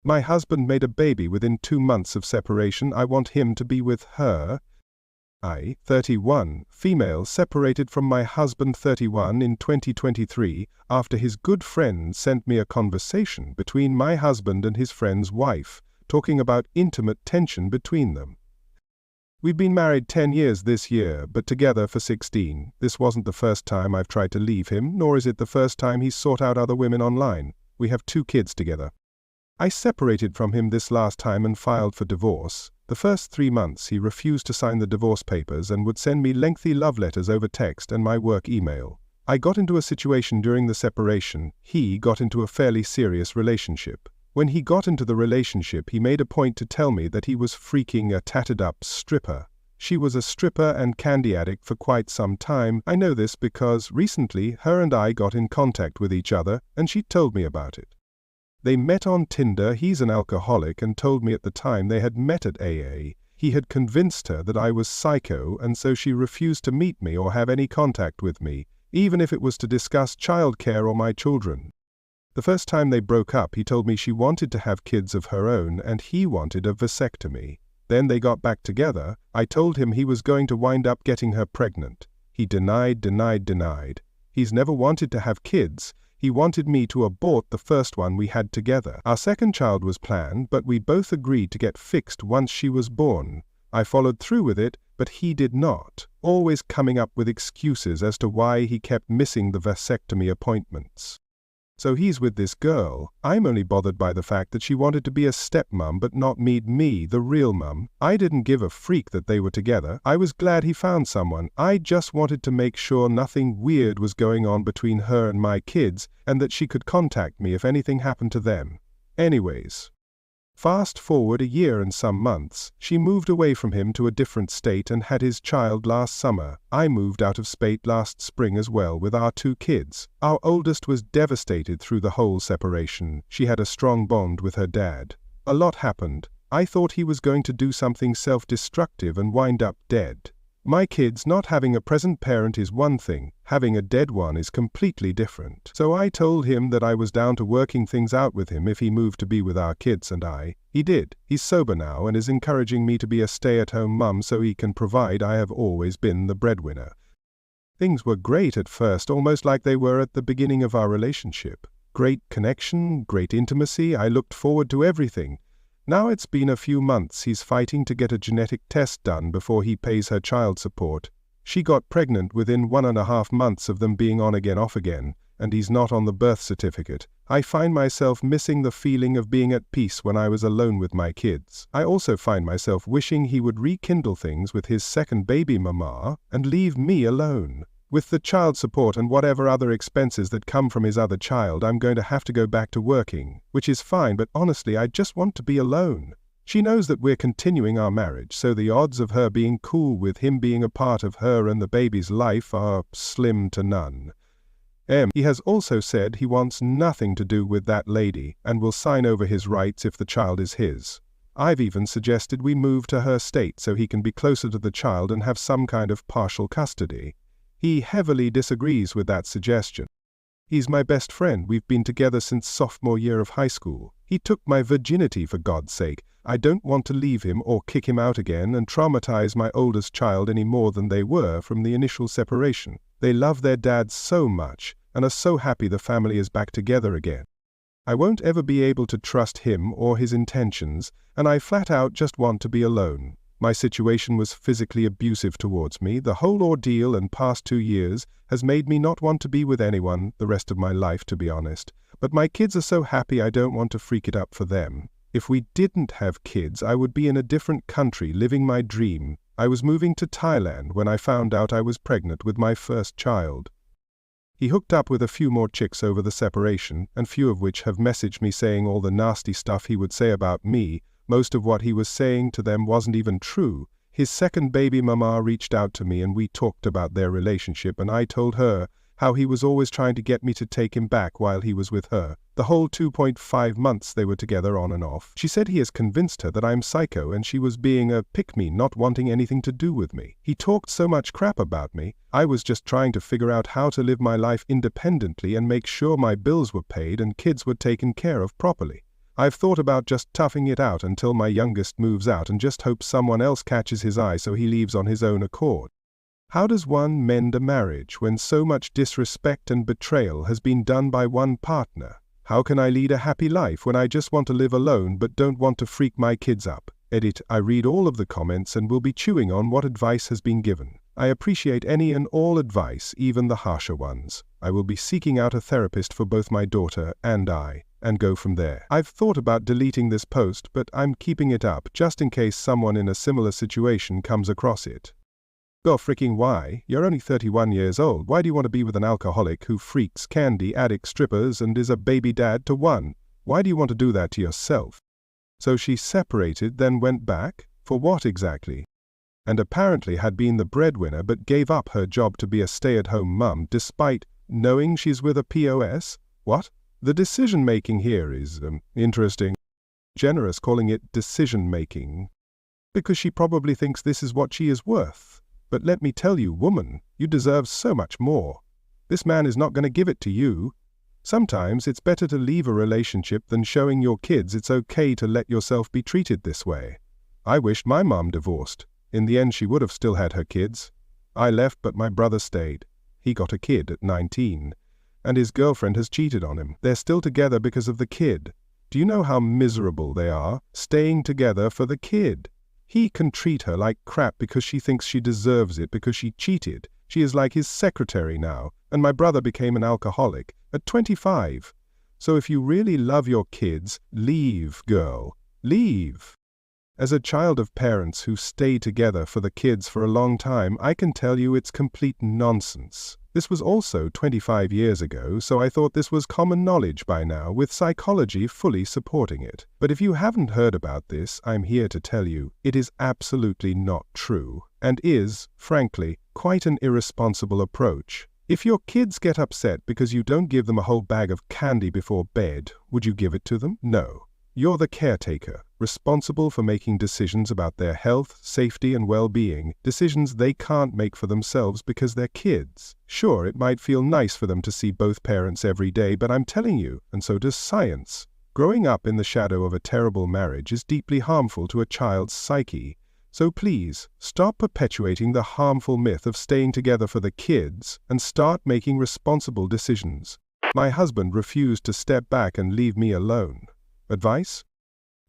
My husband made a baby within 2 months of separation. I want him to be with her. I, 31, female, separated from my husband 31 in 2023 after his good friend sent me a conversation between my husband and his friend's wife, talking about intimate tension between them. We've been married 10 years this year, but together for 16. This wasn't the first time I've tried to leave him, nor is it the first time he's sought out other women online. We have 2 kids together. I separated from him this last time and filed for divorce. The first 3 months he refused to sign the divorce papers and would send me lengthy love letters over text and my work email. I got into a situation during the separation. He got into a fairly serious relationship. When he got into the relationship, he made a point to tell me that he was freaking a tatted-up stripper. She was a stripper and candy addict for quite some time. I know this because recently her and I got in contact with each other and she told me about it. They met on Tinder. He's an alcoholic and told me at the time they had met at AA. He had convinced her that I was psycho, and so she refused to meet me or have any contact with me, even if it was to discuss childcare or my children. The first time they broke up, he told me she wanted to have kids of her own and he wanted a vasectomy. Then they got back together. I told him he was going to wind up getting her pregnant. He denied. He's never wanted to have kids. He wanted me to abort the first one we had together. Our second child was planned, but we both agreed to get fixed once she was born. I followed through with it, but he did not, always coming up with excuses as to why he kept missing the vasectomy appointments. So he's with this girl. I'm only bothered by the fact that she wanted to be a stepmom but not meet me, the real mum. I didn't give a freak that they were together. I was glad he found someone. I just wanted to make sure nothing weird was going on between her and my kids, and that she could contact me if anything happened to them. Anyways, fast forward a year and some months, she moved away from him to a different state and had his child last summer. I moved out of state last spring as well with our 2 kids. Our oldest was devastated through the whole separation. She had a strong bond with her dad. A lot happened. I thought he was going to do something self-destructive and wind up dead. My kids not having a present parent is one thing, having a dead one is completely different. So I told him that I was down to working things out with him if he moved to be with our kids, and he did. He's sober now and is encouraging me to be a stay-at-home mum so he can provide. I have always been the breadwinner. Things were great at first, almost like they were at the beginning of our relationship. Great connection, great intimacy. I looked forward to everything. Now it's been a few months. He's fighting to get a genetic test done before he pays her child support. She got pregnant within 1.5 months of them being on again off again, and he's not on the birth certificate. I find myself missing the feeling of being at peace when I was alone with my kids. I also find myself wishing he would rekindle things with his second baby mama and leave me alone. With the child support and whatever other expenses that come from his other child, I'm going to have to go back to working, which is fine, but honestly, I just want to be alone. She knows that we're continuing our marriage, so the odds of her being cool with him being a part of her and the baby's life are slim to none. He has also said he wants nothing to do with that lady and will sign over his rights if the child is his. I've even suggested we move to her state so he can be closer to the child and have some kind of partial custody. He heavily disagrees with that suggestion. He's my best friend. We've been together since sophomore year of high school. He took my virginity, for God's sake. I don't want to leave him or kick him out again and traumatize my oldest child any more than they were from the initial separation. They love their dad so much and are so happy the family is back together again. I won't ever be able to trust him or his intentions, and I flat out just want to be alone. My situation was physically abusive towards me. The whole ordeal and past 2 years has made me not want to be with anyone the rest of my life, to be honest. But my kids are so happy I don't want to freak it up for them. If we didn't have kids, I would be in a different country living my dream. I was moving to Thailand when I found out I was pregnant with my first child. He hooked up with a few more chicks over the separation, and few of which have messaged me saying all the nasty stuff he would say about me. Most of what he was saying to them wasn't even true. His second baby mama reached out to me and we talked about their relationship, and I told her how he was always trying to get me to take him back while he was with her. The whole 2.5 months they were together on and off. She said he has convinced her that I'm psycho and she was being a pick-me, not wanting anything to do with me. He talked so much crap about me. I was just trying to figure out how to live my life independently and make sure my bills were paid and kids were taken care of properly. I've thought about just toughing it out until my youngest moves out and just hope someone else catches his eye so he leaves on his own accord. How does one mend a marriage when so much disrespect and betrayal has been done by one partner? How can I lead a happy life when I just want to live alone but don't want to freak my kids up? Edit. I read all of the comments and will be chewing on what advice has been given. I appreciate any and all advice, even the harsher ones. I will be seeking out a therapist for both my daughter and I, and go from there. I've thought about deleting this post, but I'm keeping it up just in case someone in a similar situation comes across it. Go freaking why? You're only 31 years old. Why do you want to be with an alcoholic who freaks candy addict strippers and is a baby dad to one? Why do you want to do that to yourself? So she separated, then went back? For what exactly? And apparently had been the breadwinner but gave up her job to be a stay-at-home mum despite knowing she's with a POS? What? The decision-making here is, interesting. Generous calling it decision-making. Because she probably thinks this is what she is worth. But let me tell you, woman, you deserve so much more. This man is not going to give it to you. Sometimes it's better to leave a relationship than showing your kids it's okay to let yourself be treated this way. I wished my mom divorced. In the end, she would have still had her kids. I left, but my brother stayed. He got a kid at 19. And his girlfriend has cheated on him. They're still together because of the kid. Do you know how miserable they are, staying together for the kid? He can treat her like crap because she thinks she deserves it because she cheated. She is like his secretary now, and my brother became an alcoholic at 25. So if you really love your kids, leave, girl. Leave. As a child of parents who stay together for the kids for a long time, I can tell you it's complete nonsense. This was also 25 years ago, so I thought this was common knowledge by now, with psychology fully supporting it. But if you haven't heard about this, I'm here to tell you, it is absolutely not true, and is, frankly, quite an irresponsible approach. If your kids get upset because you don't give them a whole bag of candy before bed, would you give it to them? No. You're the caretaker, responsible for making decisions about their health, safety, and well-being, decisions they can't make for themselves because they're kids. Sure, it might feel nice for them to see both parents every day, but I'm telling you, and so does science, growing up in the shadow of a terrible marriage is deeply harmful to a child's psyche. So please, stop perpetuating the harmful myth of staying together for the kids and start making responsible decisions. My husband refused to step back and leave me alone. Advice?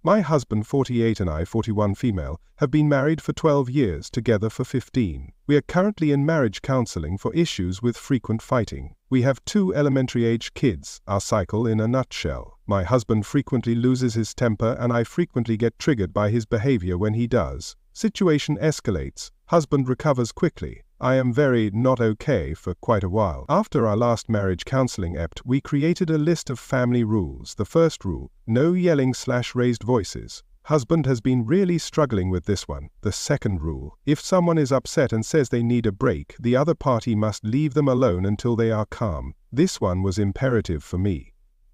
My husband, 48, and I, 41 female, have been married for 12 years, together for 15. We are currently in marriage counseling for issues with frequent fighting. We have 2 elementary-age kids, our cycle in a nutshell. My husband frequently loses his temper and I frequently get triggered by his behavior when he does. Situation escalates. Husband recovers quickly. I am very not okay for quite a while. After our last marriage counseling ept, we created a list of family rules. The first rule, no yelling/raised voices. Husband has been really struggling with this one. The second rule, if someone is upset and says they need a break, the other party must leave them alone until they are calm. This one was imperative for me.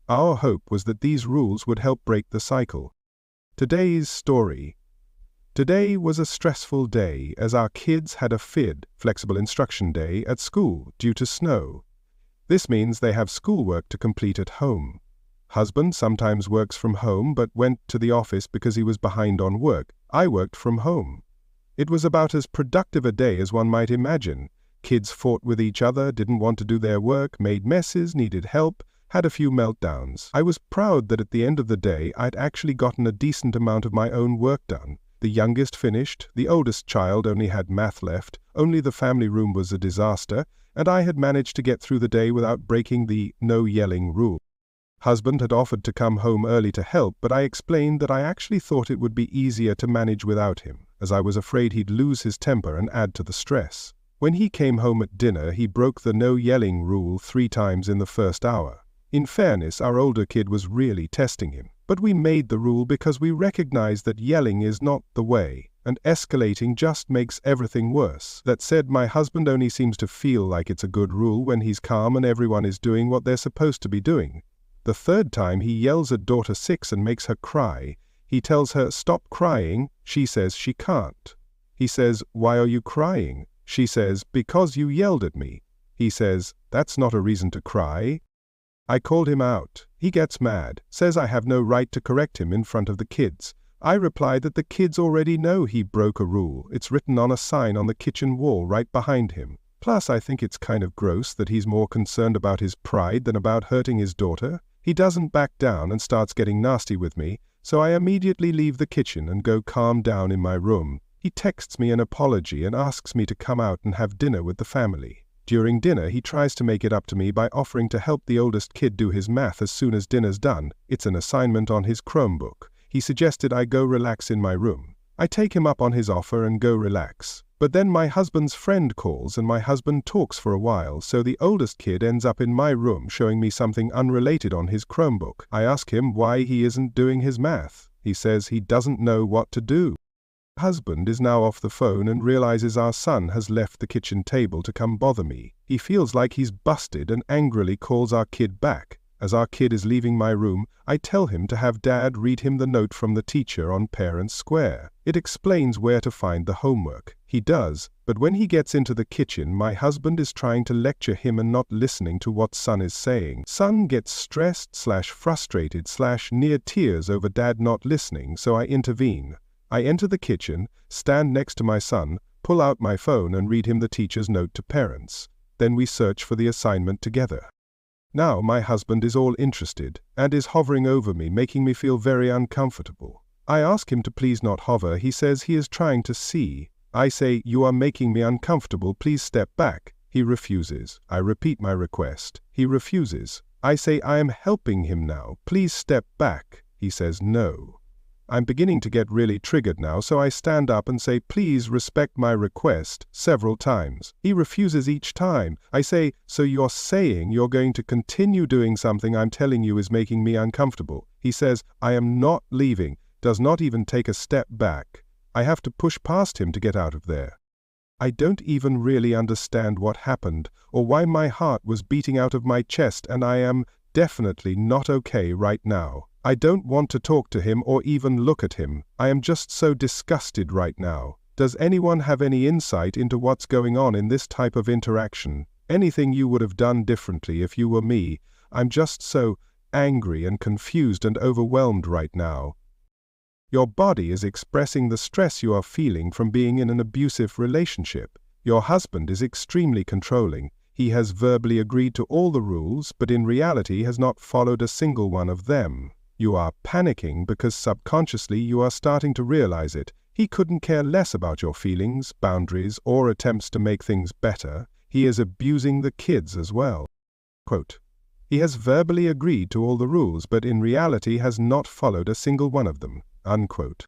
Our hope was that these rules would help break the cycle. Today's story. Today was a stressful day as our kids had a FID, flexible instruction day, at school due to snow. This means they have schoolwork to complete at home. Husband sometimes works from home but went to the office because he was behind on work. I worked from home. It was about as productive a day as one might imagine. Kids fought with each other, didn't want to do their work, made messes, needed help, had a few meltdowns. I was proud that at the end of the day I'd actually gotten a decent amount of my own work done. The youngest finished, the oldest child only had math left, only the family room was a disaster, and I had managed to get through the day without breaking the no yelling rule. Husband had offered to come home early to help, but I explained that I actually thought it would be easier to manage without him, as I was afraid he'd lose his temper and add to the stress. When he came home at dinner, he broke the no yelling rule 3 times in the first hour. In fairness, our older kid was really testing him. But we made the rule because we recognize that yelling is not the way, and escalating just makes everything worse. That said, my husband only seems to feel like it's a good rule when he's calm and everyone is doing what they're supposed to be doing. The 3rd time he yells at daughter 6 and makes her cry. He tells her, "Stop crying." She says she can't. He says, "Why are you crying?" She says, "Because you yelled at me." He says, "That's not a reason to cry." I called him out. He gets mad, says I have no right to correct him in front of the kids. I reply that the kids already know he broke a rule. It's written on a sign on the kitchen wall right behind him. Plus, I think it's kind of gross that he's more concerned about his pride than about hurting his daughter. He doesn't back down and starts getting nasty with me, so I immediately leave the kitchen and go calm down in my room. He texts me an apology and asks me to come out and have dinner with the family. During dinner, he tries to make it up to me by offering to help the oldest kid do his math as soon as dinner's done. It's an assignment on his Chromebook. He suggested I go relax in my room. I take him up on his offer and go relax. But then my husband's friend calls and my husband talks for a while, so the oldest kid ends up in my room showing me something unrelated on his Chromebook. I ask him why he isn't doing his math. He says he doesn't know what to do. Husband is now off the phone and realizes our son has left the kitchen table to come bother me. He feels like he's busted and angrily calls our kid back. As our kid is leaving my room, I tell him to have Dad read him the note from the teacher on Parents Square. It explains where to find the homework. He does, but when he gets into the kitchen, my husband is trying to lecture him and not listening to what son is saying. Son gets stressed/frustrated/near tears over Dad not listening, so I intervene. I enter the kitchen, stand next to my son, pull out my phone and read him the teacher's note to parents. Then we search for the assignment together. Now my husband is all interested and is hovering over me, making me feel very uncomfortable. I ask him to please not hover. He says he is trying to see. I say, "You are making me uncomfortable, please step back." He refuses. I repeat my request. He refuses. I say, "I am helping him now, please step back." He says no. I'm beginning to get really triggered now, so I stand up and say, "Please respect my request," several times. He refuses each time. I say, "So you're saying you're going to continue doing something I'm telling you is making me uncomfortable?" He says, "I am not leaving," does not even take a step back. I have to push past him to get out of there. I don't even really understand what happened or why my heart was beating out of my chest, and I am definitely not okay right now. I don't want to talk to him or even look at him. I am just so disgusted right now. Does anyone have any insight into what's going on in this type of interaction? Anything you would have done differently if you were me? I'm just so angry and confused and overwhelmed right now. Your body is expressing the stress you are feeling from being in an abusive relationship. Your husband is extremely controlling. He has verbally agreed to all the rules, but in reality has not followed a single one of them. You are panicking because subconsciously you are starting to realize it. He couldn't care less about your feelings, boundaries, or attempts to make things better. He is abusing the kids as well. Quote, "He has verbally agreed to all the rules, but in reality has not followed a single one of them." Unquote.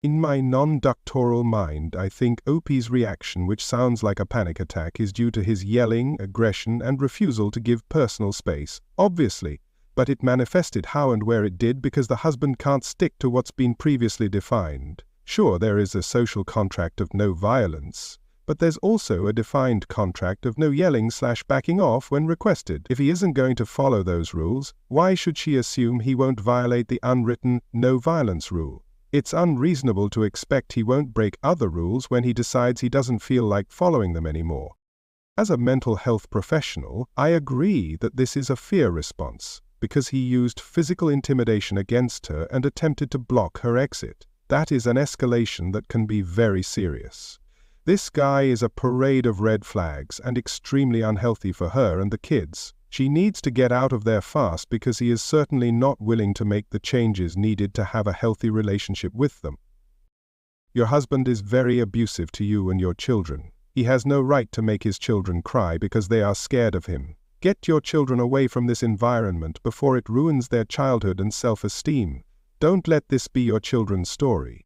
In my non-doctoral mind, I think OP's reaction, which sounds like a panic attack, is due to his yelling, aggression, and refusal to give personal space. Obviously. But it manifested how and where it did because the husband can't stick to what's been previously defined. Sure, there is a social contract of no violence, but there's also a defined contract of no yelling/backing off when requested. If he isn't going to follow those rules, why should she assume he won't violate the unwritten no violence rule? It's unreasonable to expect he won't break other rules when he decides he doesn't feel like following them anymore. As a mental health professional, I agree that this is a fear response, because he used physical intimidation against her and attempted to block her exit. That is an escalation that can be very serious. This guy is a parade of red flags and extremely unhealthy for her and the kids. She needs to get out of there fast because he is certainly not willing to make the changes needed to have a healthy relationship with them. Your husband is very abusive to you and your children. He has no right to make his children cry because they are scared of him. Get your children away from this environment before it ruins their childhood and self-esteem. Don't let this be your children's story.